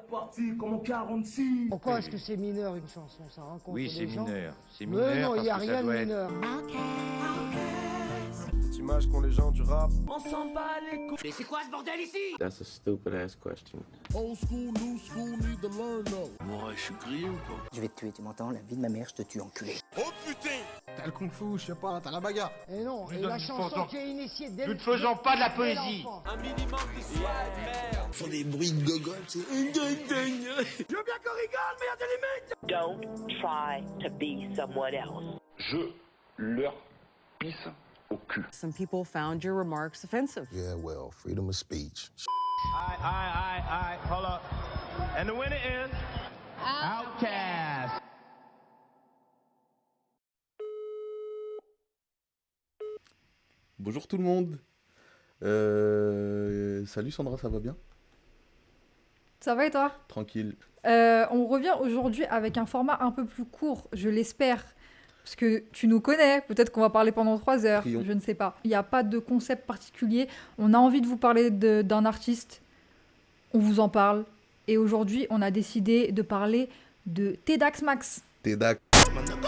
parti comme en 46. Pourquoi est-ce que c'est mineur une chanson? Ça rencontre Oui, des c'est gens. mineur. C'est Mais mineur non, il n'y a parce que ça rien de doit être... mineur. Cette image qu'ont les gens du rap. On s'en bat les couilles. Mais c'est quoi ce bordel ici? That's a stupid ass question. Old school, new school, need to learn though. Ouais, je suis grillé ou quoi? Je vais te tuer, tu m'entends? La vie de ma mère, je te tue, enculé. Oh putain! T'as le kung fu, je sais pas, t'as la bagarre. Et non, et la chanson qui est initiée dès Nous ne faisons pas de la poésie. Un minimum d'histoire, merde! Font des bruits de gogol, tu sais. Je veux bien qu'on rigole, mais y a des limites. Don't try to be someone else. Je leur pisse au cul. Some people found your remarks offensive. Yeah, well, freedom of speech. Aye, hold up. And the winner is... Outkast. Bonjour tout le monde. Salut Sandra, ça va bien? Ça va et toi? Tranquille. On revient aujourd'hui avec un format un peu plus court, je l'espère, parce que tu nous connais, peut-être qu'on va parler pendant 3 heures, Prions. je ne sais pas. Il n'y a pas de concept particulier, on a envie de vous parler d'un artiste, on vous en parle, et aujourd'hui on a décidé de parler de TEDx Max. TEDx.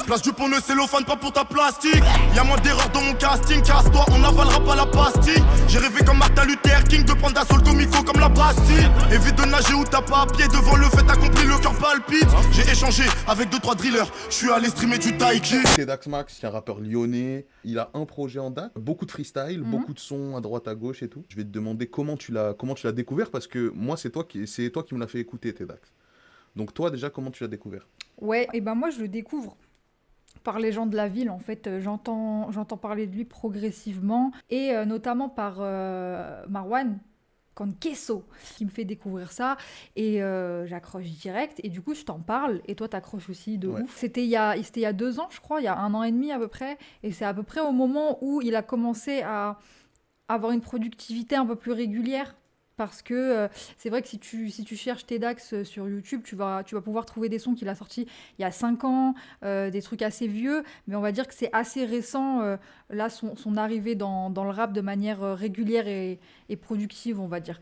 Place du pont, le cellophane, pas pour ta plastique. Y'a moins d'erreurs dans mon casting. Casse-toi, on avalera pas la pastille. J'ai rêvé comme Martin Luther King de prendre d'assaut le comico comme la Bastille. Évite de nager où t'as pas à pied. Devant le fait accompli, le cœur palpite. J'ai échangé avec 2-3 drillers. Je suis allé streamer du taiki. TEDx Max, c'est un rappeur lyonnais. Il a un projet en date, beaucoup de freestyle, beaucoup de sons à droite à gauche et tout. Je vais te demander comment tu l'as découvert parce que moi c'est toi qui me l'as fait écouter TEDx. Donc toi déjà comment tu l'as découvert? Ouais, et ben moi je le découvre par les gens de la ville en fait, j'entends parler de lui progressivement et notamment par Marwan Conqueso qui me fait découvrir ça et j'accroche direct et du coup je t'en parle et toi t'accroches aussi de ouf. C'était il y a 2 ans je crois, il y a 1 an et demi à peu près et c'est à peu près au moment où il a commencé à avoir une productivité un peu plus régulière. Parce que c'est vrai que si tu cherches TEDx sur YouTube, tu vas pouvoir trouver des sons qu'il a sortis il y a 5 ans, des trucs assez vieux, mais on va dire que c'est assez récent, là, son arrivée dans le rap de manière régulière et productive, on va dire.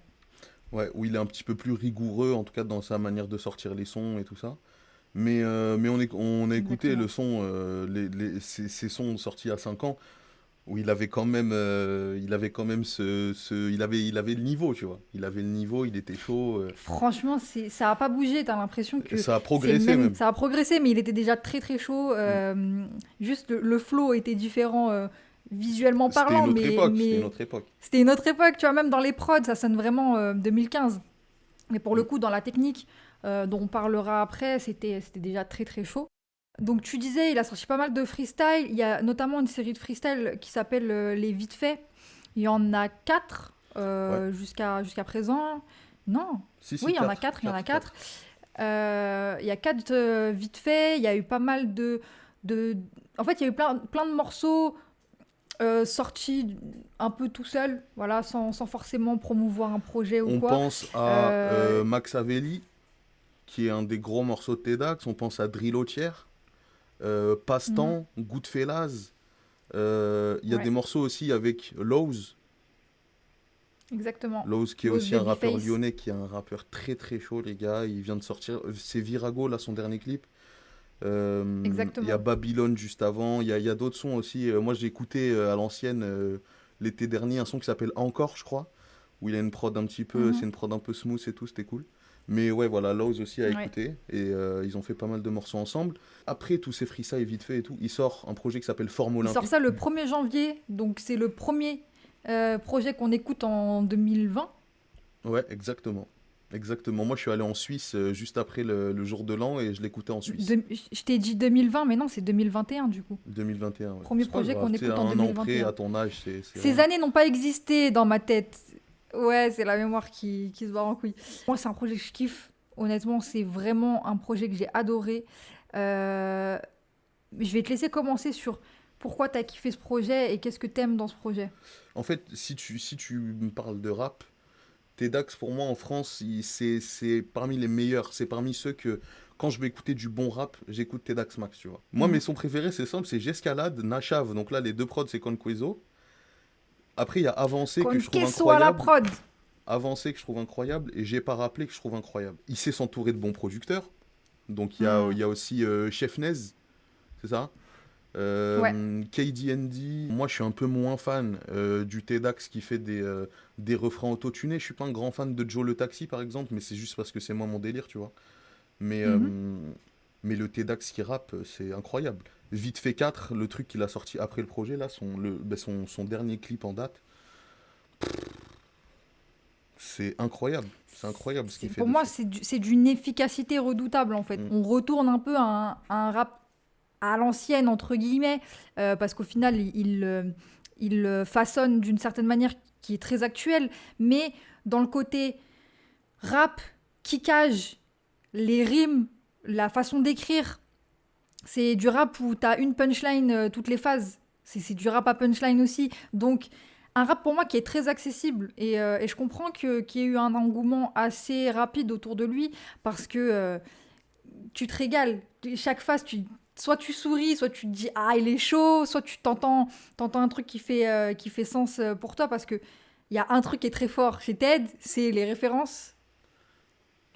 Ouais, où il est un petit peu plus rigoureux, en tout cas dans sa manière de sortir les sons et tout ça. Mais on a écouté le son, ces sons sortis il y a 5 ans. Où il avait quand même il avait le niveau, tu vois. Il avait le niveau, il était chaud. Franchement, ça a pas bougé, t'as l'impression que... Ça a progressé même. Ça a progressé, mais il était déjà très très chaud. Juste le flow était différent visuellement parlant. C'était une autre époque. C'était une autre époque, tu vois, même dans les prods, ça sonne vraiment 2015. Mais pour le coup, dans la technique dont on parlera après, c'était déjà très très chaud. Donc tu disais, il a sorti pas mal de freestyle. Il y a notamment une série de freestyle qui s'appelle Les Vite Fait. Il y en a 4 jusqu'à présent. Non. Oui, il y en a 4. Il y a 4 vite fait. Il y a eu pas mal de... En fait, il y a eu plein de morceaux sortis un peu tout seul, voilà, sans forcément promouvoir un projet ou quoi. On pense à Max Avelli, qui est un des gros morceaux de TEDx. On pense à Drillotière. Passe-temps, Goodfellas, il y a des morceaux aussi avec Lowe's. Exactement. Lowe's qui est aussi un rappeur lyonnais, qui est un rappeur très très chaud les gars, il vient de sortir, c'est Virago là son dernier clip. Exactement. Il y a Babylone juste avant, il y a d'autres sons aussi, moi j'ai écouté à l'ancienne l'été dernier un son qui s'appelle Encore je crois, où il a une prod un petit peu, c'est une prod un peu smooth et tout, c'était cool. Mais ouais, voilà, Lowe's aussi a écouté, et ils ont fait pas mal de morceaux ensemble. Après tous ces freestyles vite fait et tout, il sort un projet qui s'appelle Forme Olympique. Il sort ça le 1er janvier, donc c'est le premier projet qu'on écoute en 2020. Ouais, exactement. Moi je suis allé en Suisse juste après le jour de l'an et je l'écoutais en Suisse. Je t'ai dit 2020, mais non, c'est 2021 du coup. 2021, ouais. Premier projet qu'on écoute en 2021. Un an près, à ton âge, c'est Ces vraiment... années n'ont pas existé dans ma tête. Ouais, c'est la mémoire qui se barre en couille. Moi, c'est un projet que je kiffe. Honnêtement, c'est vraiment un projet que j'ai adoré. Je vais te laisser commencer sur pourquoi tu as kiffé ce projet et qu'est-ce que tu aimes dans ce projet. En fait, si tu me parles de rap, TEDx, pour moi, en France, c'est parmi les meilleurs. C'est parmi ceux que, quand je vais écouter du bon rap, j'écoute TEDx Max, tu vois. Moi, mes sons préférés, c'est simple, c'est J'escalade, Nachav. Donc là, les 2 prods, c'est Conqueso. Après, il y a Avancé que je trouve incroyable. À la prod. avancé que je trouve incroyable et J'ai pas rappelé que je trouve incroyable. Il sait s'entourer de bons producteurs. Donc il y a aussi Chef Nez, c'est ça KDND. Moi je suis un peu moins fan du Tedax qui fait des refrains autotunés. Je suis pas un grand fan de Joe le Taxi par exemple, mais c'est juste parce que c'est moi mon délire, tu vois. Mais le Tedax qui rappe, c'est incroyable. Vite fait 4, le truc qu'il a sorti après le projet, là, son dernier clip en date. C'est incroyable. C'est incroyable ce qu'il fait. Pour moi, c'est d'une efficacité redoutable, en fait. On retourne un peu à un rap à l'ancienne, entre guillemets, parce qu'au final, il façonne d'une certaine manière qui est très actuelle, mais dans le côté rap, kickage, les rimes, la façon d'écrire, c'est du rap où t'as une punchline toutes les phases. C'est du rap à punchline aussi. Donc, un rap pour moi qui est très accessible. Et je comprends qu'il y ait eu un engouement assez rapide autour de lui parce que tu te régales. Chaque phase, soit tu souris, soit tu te dis « Ah, il est chaud », soit tu t'entends un truc qui fait sens pour toi parce qu'il y a un truc qui est très fort chez Ted, c'est les références.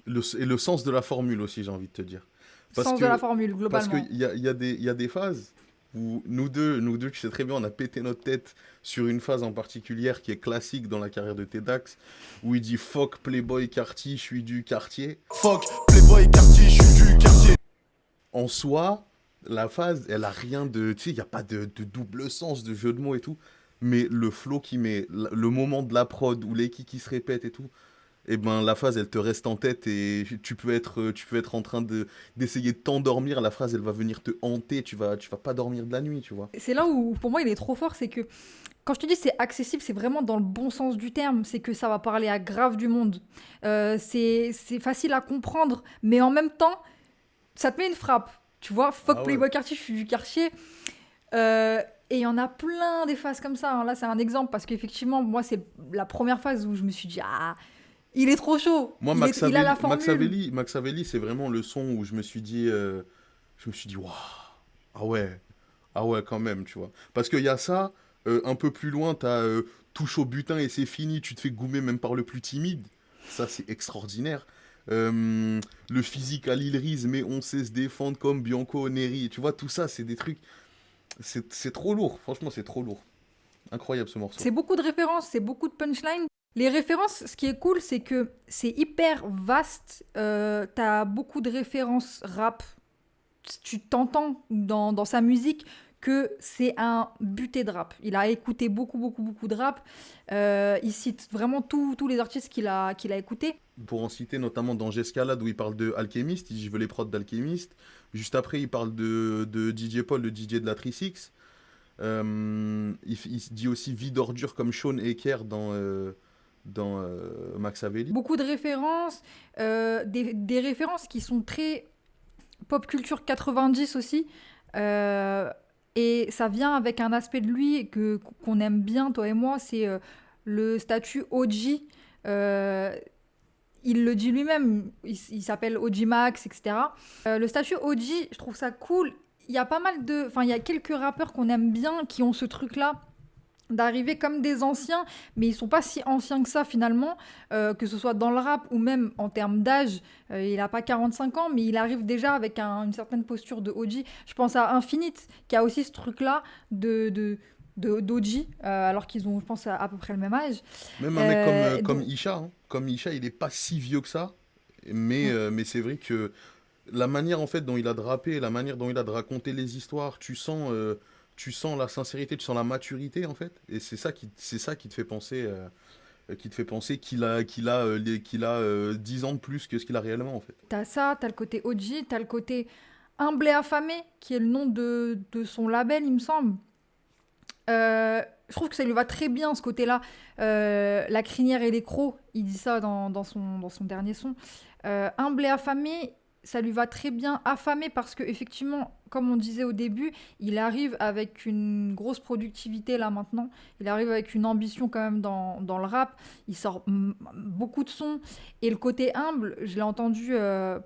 Et le sens de la formule aussi, j'ai envie de te dire. De la formule, globalement. Parce qu'il y a des phases où nous deux, tu sais très bien, on a pété notre tête sur une phase en particulier qui est classique dans la carrière de Tedax, où il dit « Fuck Playboy Cartier, je suis du quartier ». Fuck Playboy Cartier, je suis du quartier. En soi, la phase, elle a rien de... Tu sais, il n'y a pas de double sens, de jeu de mots et tout. Mais le flow qu'il met, le moment de la prod, où les kicks qui se répètent et tout, et ben la phase elle te reste en tête et tu peux être en train d'essayer de t'endormir, la phrase elle va venir te hanter, tu vas pas dormir de la nuit, tu vois. C'est là où pour moi il est trop fort, c'est que quand je te dis c'est accessible, c'est vraiment dans le bon sens du terme, c'est que ça va parler à grave du monde. C'est facile à comprendre, mais en même temps ça te met une frappe, tu vois. Fuck Playboy Cartier, je suis du quartier. Et il y en a plein des phases comme ça, hein. Là c'est un exemple parce qu'effectivement moi c'est la première phase où je me suis dit il est trop chaud. Moi, il a la formule. Max Avelli, c'est vraiment le son où je me suis dit, waouh, ah ouais, quand même, tu vois. Parce qu'il y a ça, un peu plus loin, t'as touche au butin et c'est fini, tu te fais goumer même par le plus timide. Ça, c'est extraordinaire. Le physique à Lil Riz, mais on sait se défendre comme Bianco Neri. Tu vois, tout ça, c'est des trucs. C'est trop lourd, franchement, c'est trop lourd. Incroyable ce morceau. C'est beaucoup de références, c'est beaucoup de punchlines. Les références, ce qui est cool, c'est que c'est hyper vaste. T'as beaucoup de références rap. Tu t'entends dans sa musique que c'est un buté de rap. Il a écouté beaucoup de rap. Il cite vraiment tous les artistes qu'il a écoutés. Pour en citer notamment dans J'Escalade où il parle de Alchemist, il dit « Je veux les prods d'Alchemist ». Juste après, il parle de DJ Paul, le DJ de la 36. Il dit aussi « Vie d'ordure » comme Sean Eker dans Max Avelli. Beaucoup de références, des références qui sont très pop culture 90 aussi. Et ça vient avec un aspect de lui qu'on aime bien, toi et moi, c'est le statut OG. Il le dit lui-même, il s'appelle OG Max, etc. Le statut OG, je trouve ça cool. Il y a il y a quelques rappeurs qu'on aime bien qui ont ce truc-là d'arriver comme des anciens, mais ils sont pas si anciens que ça finalement, que ce soit dans le rap ou même en termes d'âge. Il a pas 45 ans, mais il arrive déjà avec une certaine posture de OG. Je pense à Infinite, qui a aussi ce truc-là d'OG, alors qu'ils ont, je pense, à peu près le même âge. Même un mec comme Isha, hein. Comme Isha, il est pas si vieux que ça, mais c'est vrai que la manière en fait dont il a de rapper, la manière dont il a de raconter les histoires, tu sens la sincérité, tu sens la maturité en fait, et c'est ça qui te fait penser qu'il a 10 ans de plus que ce qu'il a réellement en fait. T'as ça, t'as le côté OG, t'as le côté Humble et Affamé, qui est le nom de son label, il me semble. Je trouve que ça lui va très bien ce côté-là. La crinière et les crocs, il dit ça dans son dernier son. Humble et Affamé, ça lui va très bien. Affamé parce que effectivement, comme on disait au début, il arrive avec une grosse productivité là maintenant. Il arrive avec une ambition quand même dans le rap. Il sort beaucoup de sons. Et le côté humble, je l'ai entendu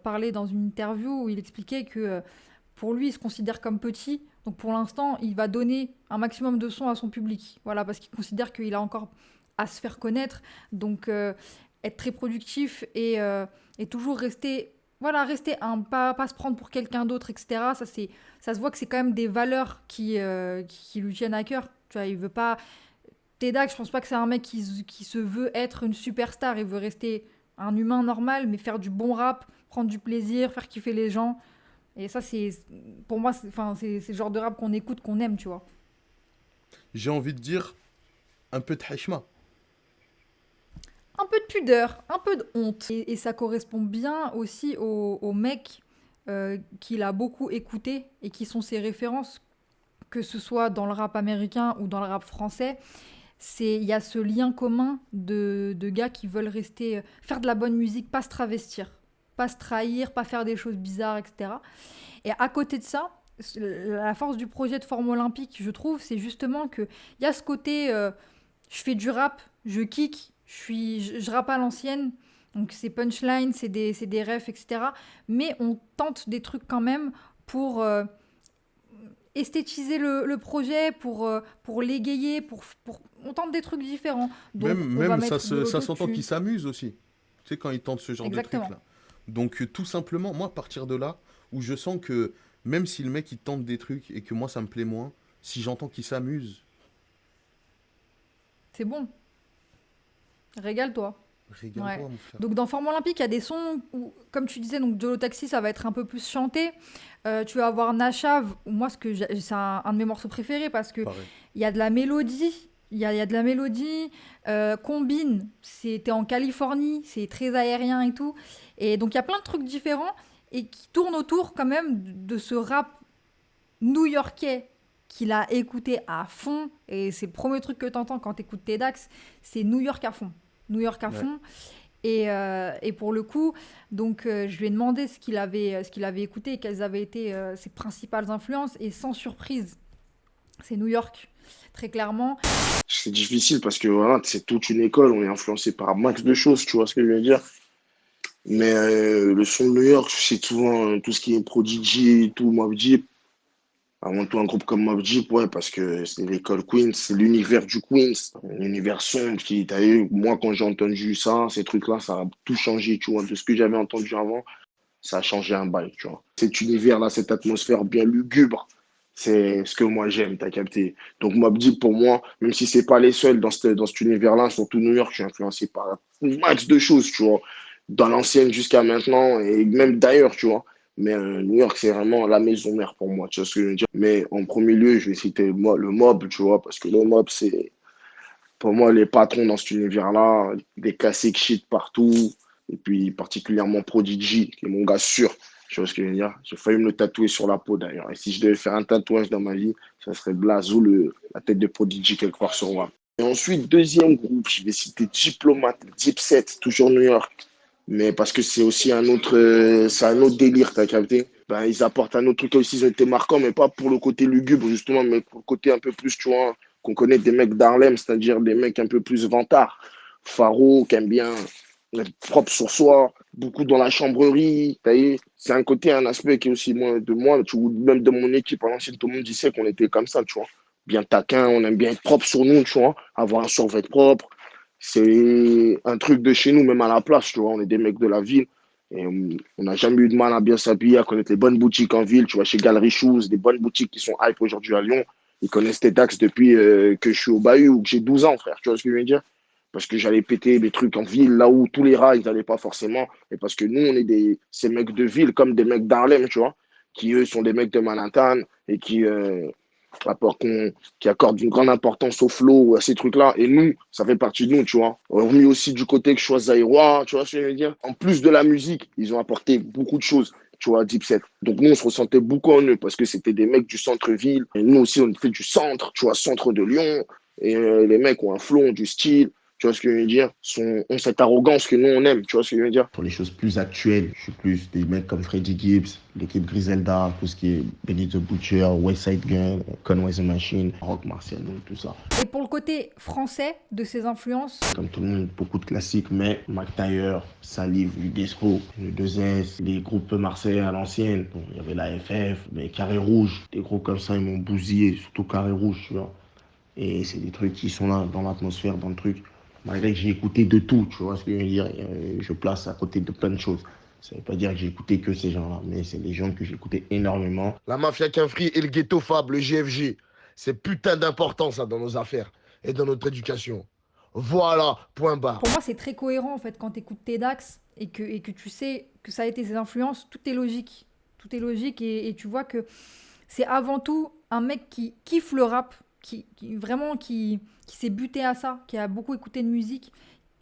parler dans une interview où il expliquait que pour lui, il se considère comme petit. Donc pour l'instant, il va donner un maximum de sons à son public. Voilà, parce qu'il considère qu'il a encore à se faire connaître. Donc, être très productif et toujours rester pas se prendre pour quelqu'un d'autre, etc. Ça se voit que c'est quand même des valeurs qui lui tiennent à cœur. Tu vois, il veut pas... Tedax, je pense pas que c'est un mec qui se veut être une superstar. Il veut rester un humain normal, mais faire du bon rap, prendre du plaisir, faire kiffer les gens. Et ça, pour moi, c'est le genre de rap qu'on écoute, qu'on aime, tu vois. J'ai envie de dire un peu de hashma. Un peu de pudeur, un peu de honte. Et ça correspond bien aussi aux mecs qu'il a beaucoup écoutés et qui sont ses références, que ce soit dans le rap américain ou dans le rap français. Il y a ce lien commun de gars qui veulent faire de la bonne musique, pas se travestir, pas se trahir, pas faire des choses bizarres, etc. Et à côté de ça, la force du projet de Forme Olympique, je trouve, c'est justement qu'il y a ce côté, je fais du rap, je kick, je rappe à l'ancienne, donc c'est punchline, c'est des refs, etc. Mais on tente des trucs quand même pour esthétiser le projet, pour l'égayer, on tente des trucs différents. Donc, même ça s'entend qu'ils s'amusent aussi, tu sais, quand ils tentent ce genre Exactement. de trucs-là. Donc tout simplement, moi, à partir de là, où je sens que même si le mec, il tente des trucs et que moi, ça me plaît moins, si j'entends qu'il s'amuse... C'est bon. Régale-toi. Régale-toi, mon frère. Donc dans Forme Olympique, il y a des sons où, comme tu disais, donc Jolo Taxi, ça va être un peu plus chanté. Tu vas avoir Nashav, moi c'est un de mes morceaux préférés parce que il y a de la mélodie. Il y a de la mélodie. Combine, c'était en Californie, c'est très aérien et tout. Et donc il y a plein de trucs différents et qui tournent autour quand même de ce rap new-yorkais qu'il a écouté à fond. Et c'est le premier truc que tu entends quand tu écoutes Tedax, c'est New York à fond. New York à fond. Et pour le coup, donc, je lui ai demandé ce qu'il avait écouté et quelles avaient été ses principales influences. Et sans surprise, c'est New York, très clairement. C'est difficile parce que voilà, c'est toute une école, on est influencé par un max de choses, tu vois ce que je veux dire. Mais le son de New York, c'est souvent tout ce qui est Prodigy et tout, Mobb Deep. Avant tout, un groupe comme Mobb Deep, ouais, parce que c'est l'école Queens, c'est l'univers du Queens, un univers sombre qui, t'as vu, moi, quand j'ai entendu ça, ces trucs-là, ça a tout changé, tu vois, de ce que j'avais entendu avant, ça a changé un bail, tu vois. Cet univers-là, cette atmosphère bien lugubre, c'est ce que moi j'aime, t'as capté. Donc Mobb Deep, pour moi, même si c'est pas les seuls dans cet univers-là, surtout New York, je suis influencé par un max de choses, tu vois, dans l'ancienne jusqu'à maintenant, et même d'ailleurs, tu vois. Mais New York, c'est vraiment la maison mère pour moi, tu vois ce que je veux dire. Mais en premier lieu, je vais citer le Mobb, tu vois, parce que le Mobb, c'est pour moi les patrons dans cet univers-là, des classiques shit partout, et puis particulièrement Prodigy, qui est mon gars sûr, tu vois ce que je veux dire. J'ai failli me le tatouer sur la peau d'ailleurs. Et si je devais faire un tatouage dans ma vie, ça serait Blaze ou la tête de Prodigy quelque part sur moi. Et ensuite, deuxième groupe, je vais citer Diplomat, Dipset, toujours New York. Mais parce que c'est aussi un autre délire, t'as capté. Ben, ils apportent un autre truc aussi, ils ont été marquants, mais pas pour le côté lugubre, justement, mais pour le côté un peu plus, tu vois, qu'on connaît des mecs d'Harlem, c'est-à-dire des mecs un peu plus vantards. Pharaoh, qui aime bien être propre sur soi, beaucoup dans la chambrerie, t'as vu. C'est un aspect qui est aussi moi, même de mon équipe, à l'ancienne, tout le monde disait qu'on était comme ça, tu vois. Bien taquin, on aime bien être propre sur nous, tu vois, avoir un survêt propre. C'est un truc de chez nous, même à la place, tu vois. On est des mecs de la ville et on n'a jamais eu de mal à bien s'habiller, à connaître les bonnes boutiques en ville. Tu vois, chez Galerie Shoes, des bonnes boutiques qui sont hype aujourd'hui à Lyon. Ils connaissent Tedax depuis que je suis au Bahut ou que j'ai 12 ans, frère. Tu vois ce que je veux dire? Parce que j'allais péter des trucs en ville, là où tous les rats, ils n'allaient pas forcément. Et parce que nous, on est ces mecs de ville comme des mecs d'Harlem, tu vois, qui, eux, sont des mecs de Manhattan et qui accorde une grande importance au flow ou à ces trucs-là. Et nous, ça fait partie de nous, tu vois. Remis aussi du côté que je sois zaïrois, tu vois ce que je veux dire. En plus de la musique, ils ont apporté beaucoup de choses, tu vois, Dipset. Donc nous, on se ressentait beaucoup en eux parce que c'était des mecs du centre-ville. Et nous aussi, on était du centre, tu vois, centre de Lyon. Et les mecs ont un flow, ont du style. Tu vois ce que je veux dire, ont cette arrogance que nous, on aime, tu vois ce que je veux dire. Pour les choses plus actuelles, je suis plus des mecs comme Freddie Gibbs, l'équipe Griselda, tout ce qui est Benny the Butcher, Westside Gun, Conway the Machine, Rock Marciano, tout ça. Et pour le côté français de ces influences, comme tout le monde, beaucoup de classiques, mais Mac Taylor, Salif, Udespo, le 2S, les groupes marseillais à l'ancienne, bon, il y avait la FF, mais Carré Rouge, des groupes comme ça, ils m'ont bousillé, surtout Carré Rouge, tu vois. Et c'est des trucs qui sont là, dans l'atmosphère, dans le truc. malgré que j'ai écouté de tout, tu vois ce que je veux dire. Je place à côté de plein de choses. Ça ne veut pas dire que j'ai écouté que ces gens-là, mais c'est des gens que j'ai écouté énormément. La mafia Quinfri et le ghetto Fab, le GFG. C'est putain d'important ça dans nos affaires et dans notre éducation. Voilà, point barre. Pour moi, c'est très cohérent en fait quand tu écoutes Tedax et que tu sais que ça a été ses influences, tout est logique. Tout est logique et tu vois que c'est avant tout un mec qui kiffe le rap, qui s'est buté à ça, qui a beaucoup écouté de musique,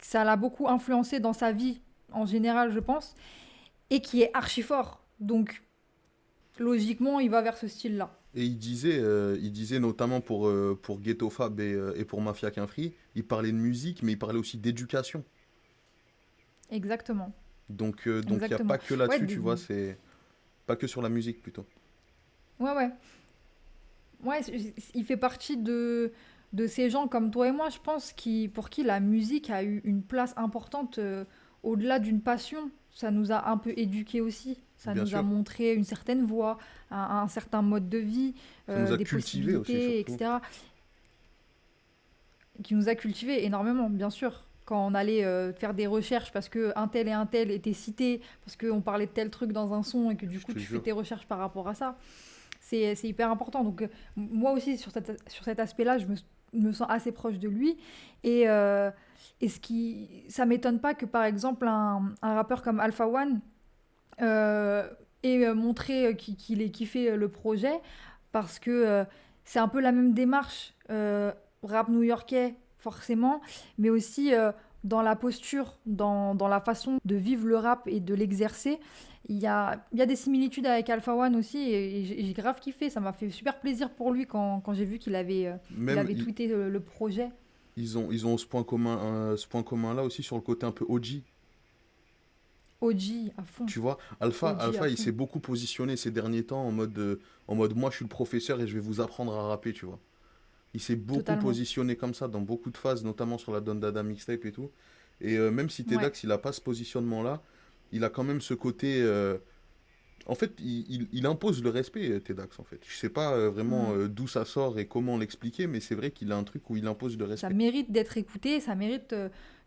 ça l'a beaucoup influencé dans sa vie en général, je pense, et qui est archi fort. Donc, logiquement, il va vers ce style-là. Et il disait notamment pour Ghetto Fab et pour Mafia Quinfri, il parlait de musique, mais il parlait aussi d'éducation. Exactement. Donc il n'y a pas que là-dessus, Ouais, tu vois, c'est pas que sur la musique plutôt. Ouais. Ouais, il fait partie de ces gens comme toi et moi, je pense, pour qui la musique a eu une place importante au-delà d'une passion. Ça nous a un peu éduqués aussi. Ça Bien nous sûr. a montré une certaine voie, un certain mode de vie, Ça nous a des cultivés aussi, possibilités, surtout. etc. Qui nous a cultivés énormément, bien sûr. Quand on allait faire des recherches parce qu'un tel et un tel étaient cités, parce qu'on parlait de tel truc dans un son et que du coup te tu fais jure. tes recherches par rapport à ça. C'est hyper important. Donc moi aussi, sur cet aspect-là, je me sens assez proche de lui. Et ça m'étonne pas que, par exemple, un rappeur comme Alpha One ait montré qu'il ait kiffé le projet, parce que c'est un peu la même démarche, rap new-yorkais, forcément, mais aussi dans la posture, dans la façon de vivre le rap et de l'exercer. Il y a des similitudes avec Alpha One aussi, et j'ai grave kiffé. Ça m'a fait super plaisir pour lui quand j'ai vu qu'il avait tweeté le projet. Ils ont ce point commun là aussi sur le côté un peu OG. OG à fond. Tu vois, Alpha, OG à il fond. s'est beaucoup positionné ces derniers temps en mode moi je suis le professeur et je vais vous apprendre à rapper, tu vois. Il s'est beaucoup Totalement. positionné comme ça dans beaucoup de phases, notamment sur la Don Dada mixtape et tout. Et même si Tedax, il a pas ce positionnement-là, il a quand même ce côté... En fait, il impose le respect, Tedax, en fait. Je sais pas vraiment d'où ça sort et comment l'expliquer, mais c'est vrai qu'il a un truc où il impose le respect. Ça mérite d'être écouté, ça mérite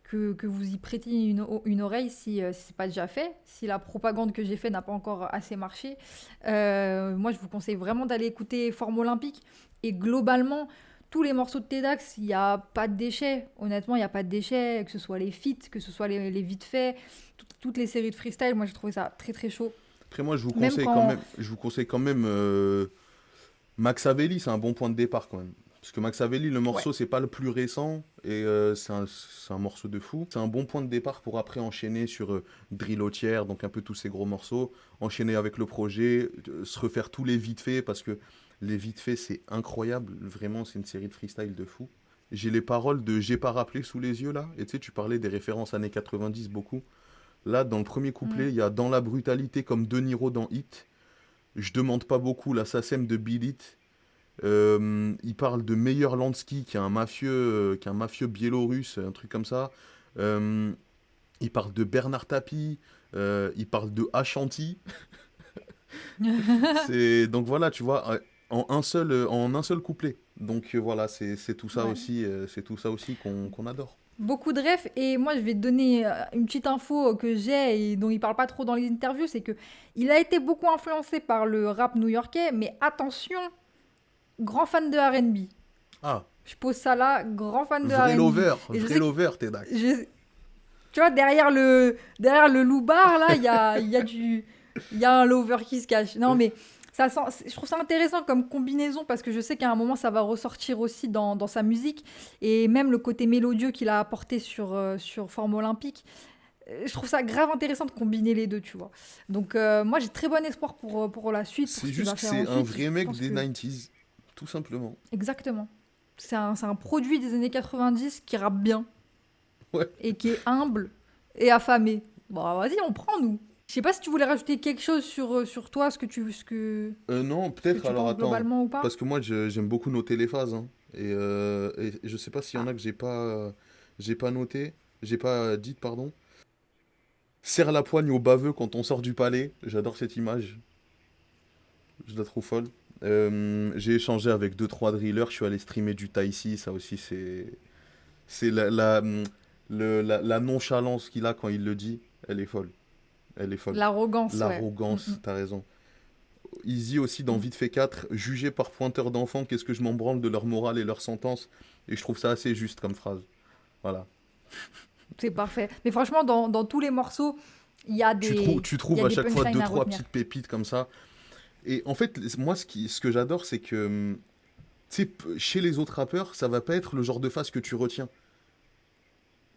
que vous y prêtiez une oreille si c'est pas déjà fait, si la propagande que j'ai faite n'a pas encore assez marché. Moi, je vous conseille vraiment d'aller écouter Forme Olympique. Et globalement, tous les morceaux de Tedax, il n'y a pas de déchets. Honnêtement, il n'y a pas de déchets, que ce soit les feats, que ce soit les vite faits, toutes les séries de freestyle. Moi, j'ai trouvé ça très très chaud. Après, moi, je vous Même conseille quand même Max Avelli, c'est un bon point de départ quand même. Parce que Max Avelli, le morceau, c'est pas le plus récent et c'est un morceau de fou. C'est un bon point de départ pour après enchaîner sur Drillotière, donc un peu tous ces gros morceaux, enchaîner avec le projet, se refaire tous les vite faits, parce que les vite faits, c'est incroyable. Vraiment, c'est une série de freestyle de fou. J'ai les paroles de J'ai pas rappelé sous les yeux là. Et tu sais, tu parlais des références années 90 beaucoup. Là, dans le premier couplet, il y a Dans la brutalité comme De Niro dans Hit. Je demande pas beaucoup, la SACEM de Beat It. Il parle de Meyer Lansky, qui est un mafieux biélorusse, un truc comme ça. Il parle de Bernard Tapie. Il parle de Ashanti. Donc voilà, tu vois, en un seul couplet. Donc voilà, c'est tout ça aussi, qu'on adore. Beaucoup de refs, et moi je vais te donner une petite info que j'ai et dont il parle pas trop dans les interviews, c'est que il a été beaucoup influencé par le rap new-yorkais, mais attention, grand fan de R&B. Ah. Je pose ça là, grand fan de Vrai R&B. vrai lover, Tedax. Tu vois, derrière le loupard là, il y a un lover qui se cache. Non mais je trouve ça intéressant comme combinaison, parce que je sais qu'à un moment ça va ressortir aussi dans sa musique, et même le côté mélodieux qu'il a apporté sur Forme Olympique. Je trouve ça grave intéressant de combiner les deux, tu vois. Donc moi j'ai très bon espoir pour la suite. C'est juste que c'est un vrai mec des 90s, tout simplement. Exactement. C'est un produit des années 90 qui rappe bien. Ouais. Et qui est humble et affamé. Bon, vas-y, on prend, nous. Je sais pas si tu voulais rajouter quelque chose sur toi, non, peut-être, alors attends, globalement ou pas. parce que moi j'aime beaucoup noter les phases, hein, et je sais pas s'il y en a que j'ai pas noté, j'ai pas dit, pardon. Serre la poigne au baveux quand on sort du palais, j'adore cette image, je la trouve folle. J'ai échangé avec 2-3 drillers, je suis allé streamer du Taïsi, ça aussi c'est La nonchalance qu'il a quand il le dit, elle est folle. Elle est folle. L'arrogance, ouais. L'arrogance, t'as raison. Easy aussi dans Vite fait 4, jugé par pointeur d'enfants, qu'est-ce que je m'en branle de leur morale et leur sentence. Et je trouve ça assez juste comme phrase. Voilà. C'est parfait. Mais franchement, dans tous les morceaux, il y a des Tu trouves à chaque fois 2-3 petites pépites comme ça. Et en fait, moi, ce que j'adore, c'est que, tu sais, chez les autres rappeurs, ça va pas être le genre de phase que tu retiens.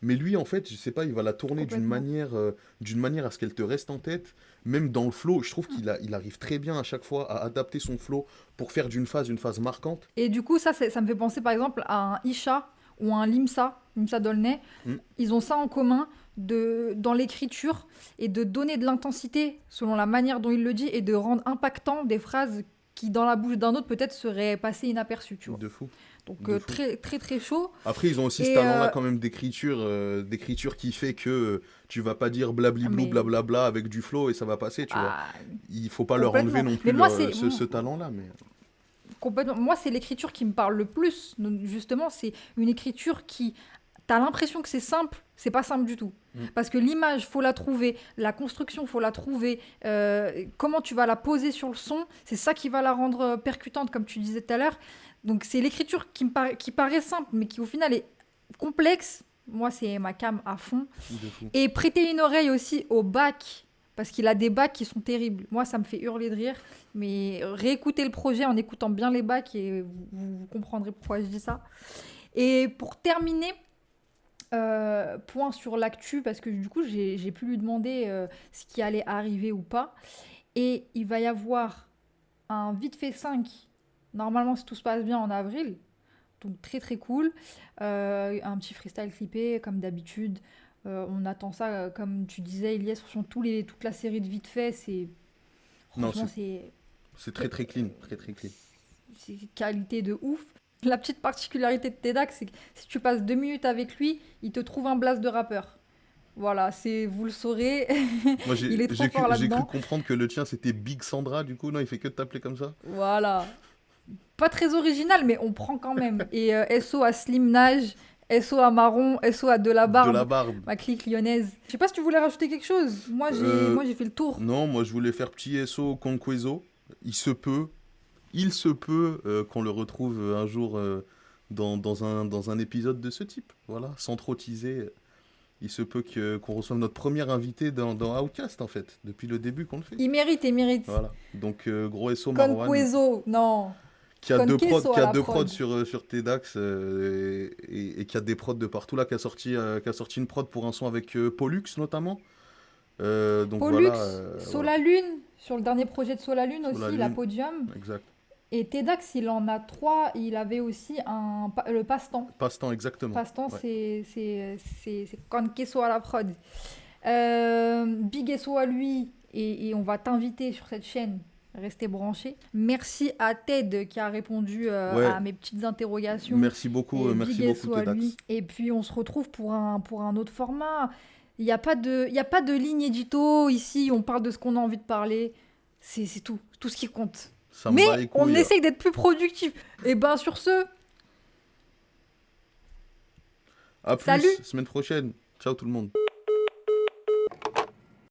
Mais lui, en fait, je sais pas, il va la tourner d'une manière à ce qu'elle te reste en tête. Même dans le flow, je trouve qu'il arrive très bien à chaque fois à adapter son flow pour faire d'une phase une phase marquante. Et du coup, ça me fait penser par exemple à un Isha ou un Limsa Dolnay. Ils ont ça en commun dans l'écriture et de donner de l'intensité selon la manière dont il le dit et de rendre impactant des phrases qui, dans la bouche d'un autre, peut-être seraient passées inaperçues, tu vois. De fou. Donc très, très, très chaud. Après, ils ont aussi ce talent-là quand même d'écriture qui fait que tu vas pas dire blabli-blou, blablabla avec du flow et ça va passer, tu vois. Il faut pas leur enlever non plus ce talent-là. Mais... Complètement. Moi, c'est l'écriture qui me parle le plus. Donc, justement, c'est une écriture qui... T'as l'impression que c'est simple, c'est pas simple du tout. Parce que l'image, faut la trouver, la construction, faut la trouver, comment tu vas la poser sur le son, c'est ça qui va la rendre percutante, comme tu disais tout à l'heure. Donc c'est l'écriture qui paraît simple, mais qui au final est complexe. Moi, c'est ma cam à fond. Et prêter une oreille aussi au bac, parce qu'il a des bacs qui sont terribles. Moi, ça me fait hurler de rire. Mais réécoutez le projet en écoutant bien les bacs et vous comprendrez pourquoi je dis ça. Et pour terminer... point sur l'actu, parce que du coup j'ai pu lui demander ce qui allait arriver ou pas, et il va y avoir un Vite fait 5 normalement si tout se passe bien en avril, donc très très cool, un petit freestyle clippé comme d'habitude, on attend ça comme tu disais Ilyes, sur toute la série de Vite fait, c'est très très clean, très très clean, c'est qualité de ouf. La petite particularité de Tedax, c'est que si tu passes 2 minutes avec lui, il te trouve un blast de rappeur. Voilà, vous le saurez. Moi, il est trop fort là-dedans. J'ai cru comprendre que le tien, c'était Big Sandra, du coup. Non, il fait que de t'appeler comme ça. Voilà. Pas très original, mais on prend quand même. Et SO à Slim Nage, SO à Marron, SO à De la Barbe. Ma clique lyonnaise. Je sais pas si tu voulais rajouter quelque chose. Moi, j'ai fait le tour. Non, moi, je voulais faire petit SO Conquezo. Il se peut qu'on le retrouve un jour dans un épisode de ce type. Voilà, sans trop teaser. Il se peut qu'on reçoive notre premier invité dans Outcast, en fait, depuis le début qu'on le fait. Il mérite. Voilà, donc gros SO Marwan. Conquezo, non. Qui a deux prods sur Tedax et qui a des prods de partout, là, qui a sorti une prod pour un son avec Pollux, notamment. Donc Pollux, voilà, Solalune, sur le dernier projet de Solalune aussi, la Podium. Exact. Et Tedax, il en a 3. Il avait aussi le Passe-temps. Passe-temps, exactement. Passe-temps, ouais. c'est Conquezo à la prod. Big SO à lui. Et on va t'inviter sur cette chaîne. Restez branchés. Merci à Ted qui a répondu à mes petites interrogations. Merci beaucoup, Tedax. Et puis, on se retrouve pour un autre format. Il n'y a pas de ligne édito ici. On parle de ce qu'on a envie de parler. C'est tout ce qui compte. Mais on essaye d'être plus productif. Et ben sur ce, à plus, semaine prochaine. Ciao tout le monde.